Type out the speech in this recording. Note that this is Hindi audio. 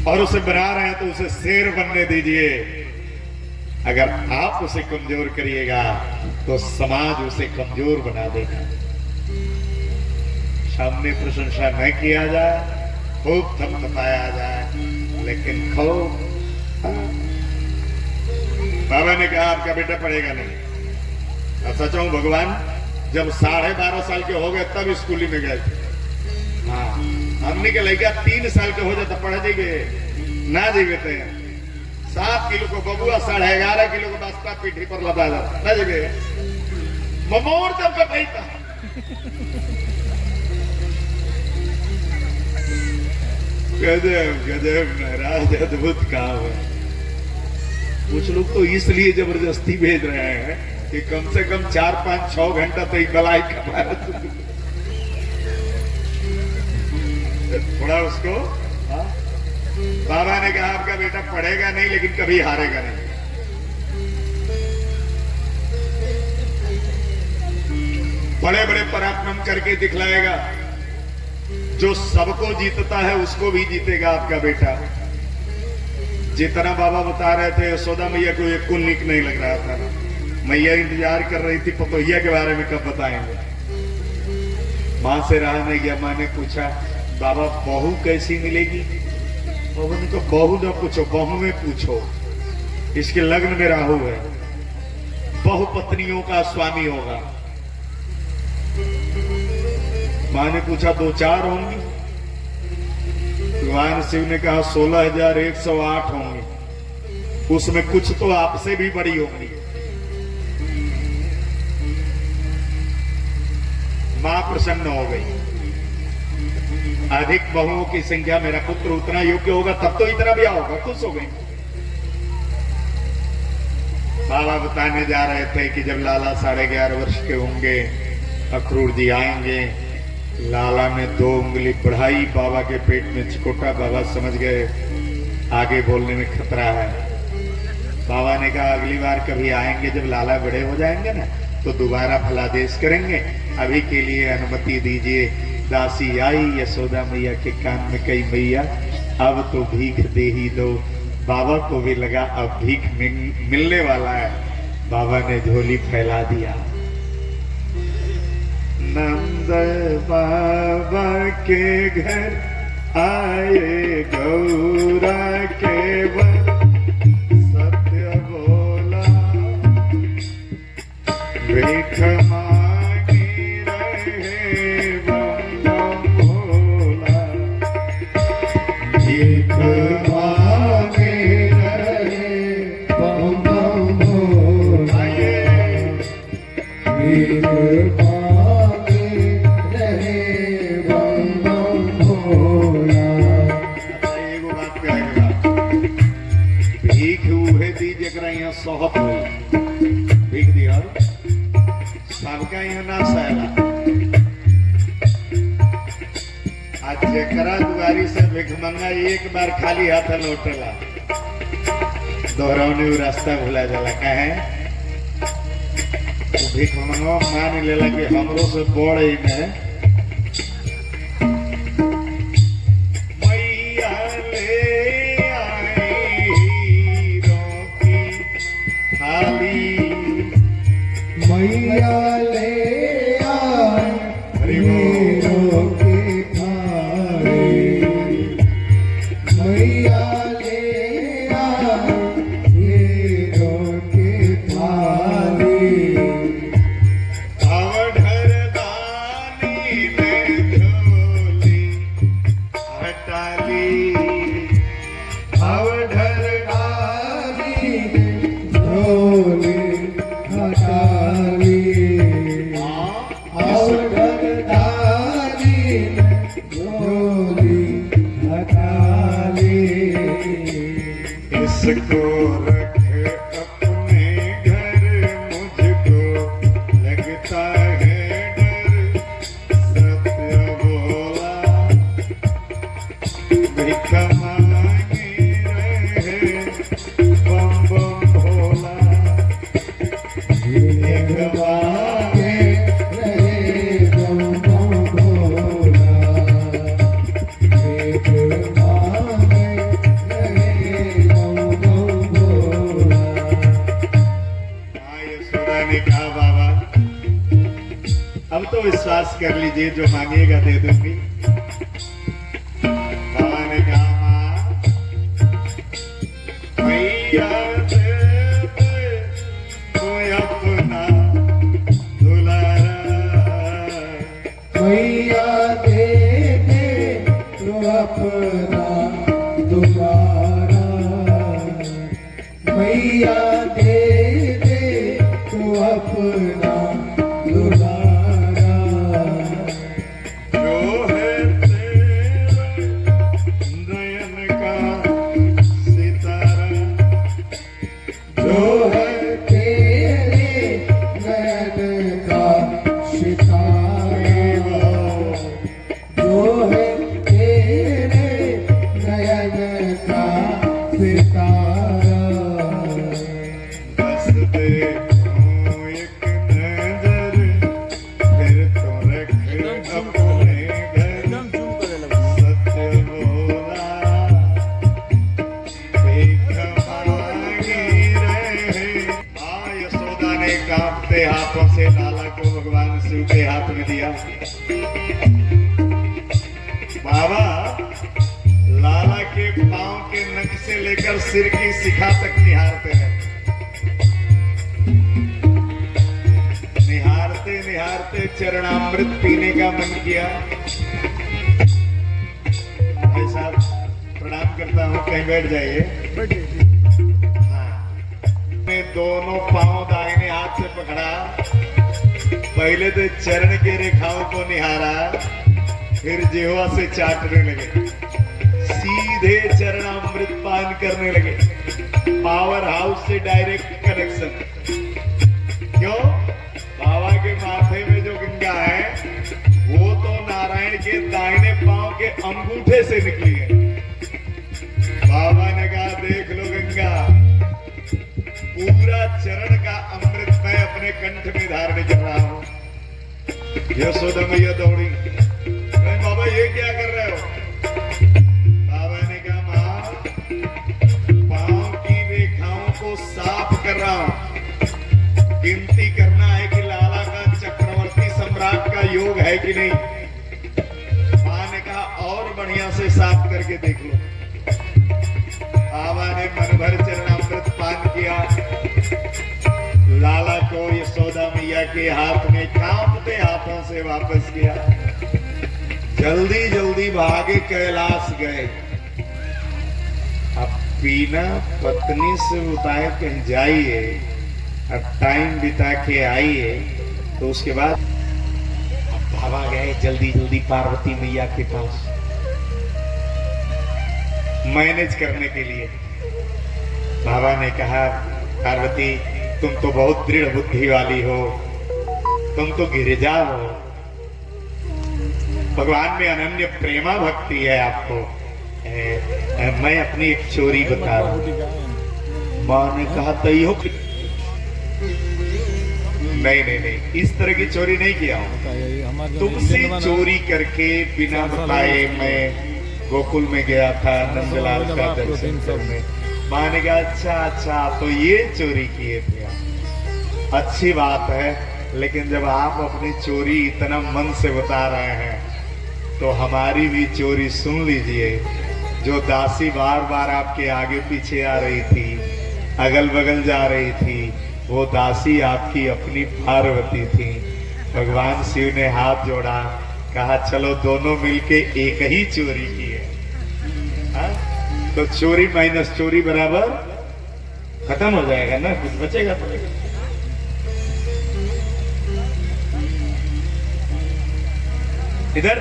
और उसे बना रहे हैं तो उसे शेर बनने दीजिए। अगर आप उसे कमजोर करिएगा तो समाज उसे कमजोर बना देगा। सामने प्रशंसा न किया जाए, खूब थपथपाया जाए, लेकिन खूब बाबा ने कहा आपका बेटा पढ़ेगा नहीं। और सच हूं, भगवान जब 12.5 साल के हो गए तब स्कूली में गए थे। हाँ, हमने के लड़का 3 साल के हो जाता पढ़ जाएंगे ना जाएंगे थे 7 किलो को बबुआ 11.5 किलो को बस्ता पीठी पर लदा जाता ना जाएंगे ममोर तब का भाई था। गजब गजब महाराज, अद्भुत काम है। कुछ लोग तो इसलिए जबरदस्ती भेज रहे हैं कि कम से कम 4, 5, 6 घंटा तो एक बलाई कमा थोड़ा उसको। बाबा ने कहा आपका बेटा पढ़ेगा नहीं लेकिन कभी हारेगा नहीं। बड़े बड़े पराक्रम करके दिखलाएगा। जो सबको जीतता है उसको भी जीतेगा आपका बेटा। जितना बाबा बता रहे थे, यशोदा मैया को एक कुन्निक नहीं लग रहा था। मैया इंतजार कर रही थी पतोहिया के बारे में कब बताएंगे। मां से रहा नहीं गया। मां ने पूछा बाबा बहू कैसी मिलेगी? बाबा ने कहा बहू न पूछो, बहू में पूछो। इसके लग्न में राहु है, बहु पत्नियों का स्वामी होगा। मां ने पूछा 2-4 होंगी? भगवान शिव ने कहा 16,108 होंगी। उसमें कुछ तो आपसे भी बड़ी होंगी। मां प्रसन्न हो गई। अधिक बहुओं की संख्या मेरा पुत्र उतना योग्य होगा तब तो इतना ब्याह होगा। खुश हो गई। बाबा बताने जा रहे थे कि जब लाला 11.5 वर्ष के होंगे अक्रूर जी आएंगे। लाला ने 2 उंगली बढ़ाई, बाबा के पेट में चिकोटा। बाबा समझ गए आगे बोलने में खतरा है। बाबा ने कहा अगली बार कभी आएंगे जब लाला बड़े हो जाएंगे ना तो दोबारा फलादेश करेंगे। अभी के लिए अनुमति दीजिए। दासी आई, यशोदा मैया के कान में कही मैया अब तो भीख दे ही दो। बाबा को भी लगा अब भीख मिलने वाला है। बाबा ने झोली फैला दिया। नंद बाबा के घर आए गौरा के वर, सत्य बोला भीख मांगी रहे बम भोला। भीख मांगी रहे बम भोला। भीख सोहत भीख दिया सबका यहाँ ना सहला। आज जकरा दुआरी से भिख मंगा एक बार खाली हाथ लौटेला। दोहरावनी रास्ता भुला जाला। कहे भिख मंगवा मान लेला कि हमरो से बड़ ही में मैया ले आए हीरों की थाली। मैया ले आए हीरों की थाली। अवधर दानी ने झोली हटा ली। अवधर दानी ने झोली हटा ली। अवधर दानी ने झोली हटा ली। इसको रख अपने घर, मुझको लगता है डर। सत्य बोला भिख मांगी रहे बम बम भोला। भीख मांगे रहे बम बम भोला। भीख मांगे विश्वास कर लीजिए, जो मांगेगा दे दूंगी। बाबा ने कहा मां मैया दे दे कोई अपना दुलारा, मैया दे दे तो अपना दुलारा, मैया दे दे तो अपना दुलारा, जो है तेरे नयन का सितारा, जो है तेरे नयन का सितारा, जो है तेरे नयन का सितारा, बस देखो एक नजर फिर तो रख अपने घर, सत्य बोला भीख मांगी रहे। मां यशोदा ने कांपते हाथों से लाला को भगवान शिव के हाथ में दिया। बाबा लाला के पांव के नख से लेकर सिर की शिखा तक निहारते हैं। निहारते निहारते चरणामृत पीने का मन किया। भाई साहब प्रणाम करता हूँ, कहीं बैठ जाइए। हाँ, मैं दोनों पांव दाहिने हाथ से पकड़ा, पहले तो चरण के रेखाओं को निहारा, फिर जिह्वा से चाटने लगे, सीधे चरणामृत पान करने लगे। पावर हाउस से डायरेक्ट कनेक्शन। क्यों? बाबा के माथे में जो गंगा है वो तो नारायण के दाहिने पांव के अंगूठे से निकली है। बाबा ने कहा देख लो गंगा, पूरा चरण का अमृत मैं अपने कंठ में धारण कर रहा हूं। यशोदा मैया दौड़ी, कहीं बाबा ये क्या कर रहे हो? बाबा ने कहा मां पांव की रेखाओं को साफ कर रहा हूं। गिनती करना है कि लाला का चक्रवर्ती सम्राट का योग है कि नहीं। मां ने कहा और बढ़िया से साफ करके देख लो। बाबा ने मन भर चरणामृत पान किया। लाला को यशोदा मैया के हाथ में कांपते हाथों से वापस किया। जल्दी जल्दी भागे कैलाश गए। अब बिना पत्नी से बताए कहीं जाइए, अब टाइम बिता के आइए, तो उसके बाद अब बाबा गए जल्दी जल्दी पार्वती मैया के पास मैनेज करने के लिए। बाबा ने कहा पार्वती तुम तो बहुत दृढ़ बुद्धि वाली हो, तुम तो गिरिजा हो, भगवान में अनन्य प्रेमा भक्ति है आपको। मैं अपनी एक चोरी बता रहा हूं। मां ने कहा तैयो नहीं, इस तरह की चोरी नहीं किया हूं। तुमसे चोरी करके बिना बताए मैं गोकुल में गया था नंदलाल का दर्शन करने। मां ने कहा अच्छा तो ये चोरी किए थे आप। अच्छी बात है, लेकिन जब आप अपनी चोरी इतना मन से बता रहे हैं तो हमारी भी चोरी सुन लीजिए। जो दासी बार बार आपके आगे पीछे आ रही थी, अगल बगल जा रही थी, वो दासी आपकी अपनी पार्वती थी। भगवान शिव ने हाथ जोड़ा, कहा चलो दोनों मिलके एक ही चोरी की है। तो चोरी माइनस चोरी बराबर खत्म हो जाएगा ना, कुछ बचेगा तो। इधर